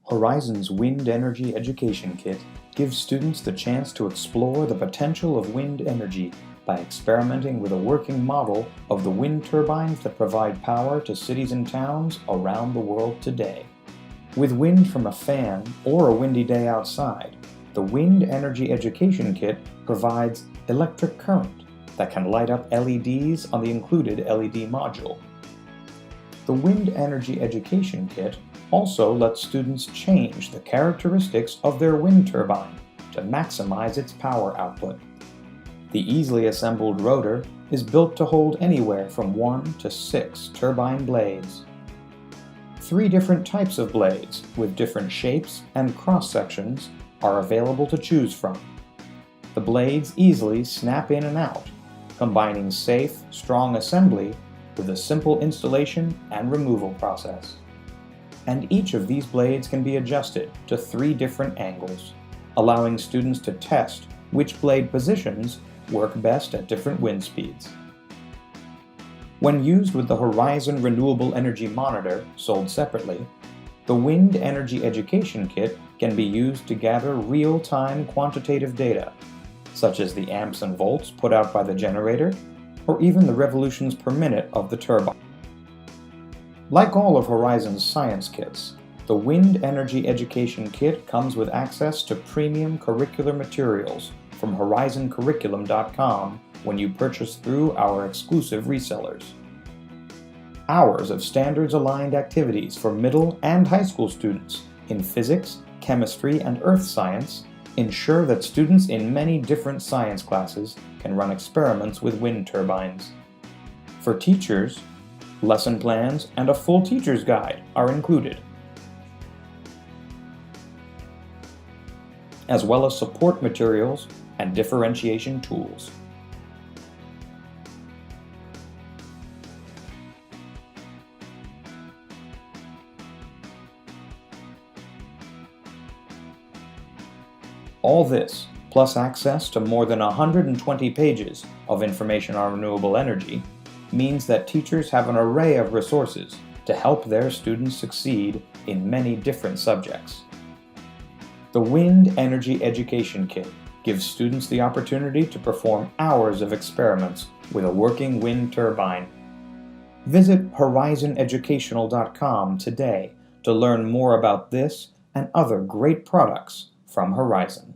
Horizon's Wind Energy Education Kit gives students the chance to explore the potential of wind energy by experimenting with a working model of the wind turbines that provide power to cities and towns around the world today. With wind from a fan or a windy day outside, the Wind Energy Education Kit provides electric current that can light up LEDs on the included LED module. The Wind Energy Education Kit also lets students change the characteristics of their wind turbine to maximize its power output. The easily assembled rotor is built to hold anywhere from 1 to 6 turbine blades. 3 different types of blades with different shapes and cross-sections are available to choose from. The blades easily snap in and out, combining safe, strong assembly with a simple installation and removal process. And each of these blades can be adjusted to 3 different angles, allowing students to test which blade positions work best at different wind speeds. When used with the Horizon Renewable Energy Monitor, sold separately, the Wind Energy Education Kit can be used to gather real-time quantitative data, such as the amps and volts put out by the generator, or even the revolutions per minute of the turbine. Like all of Horizon's science kits, the Wind Energy Education Kit comes with access to premium curricular materials from horizoncurriculum.com when you purchase through our exclusive resellers. Hours of standards-aligned activities for middle and high school students in physics, chemistry, and earth science ensure that students in many different science classes can run experiments with wind turbines. For teachers, lesson plans and a full teacher's guide are included, as well as support materials and differentiation tools. All this, plus access to more than 120 pages of information on renewable energy, means that teachers have an array of resources to help their students succeed in many different subjects. The Wind Energy Education Kit gives students the opportunity to perform hours of experiments with a working wind turbine. Visit horizoneducational.com today to learn more about this and other great products from Horizon.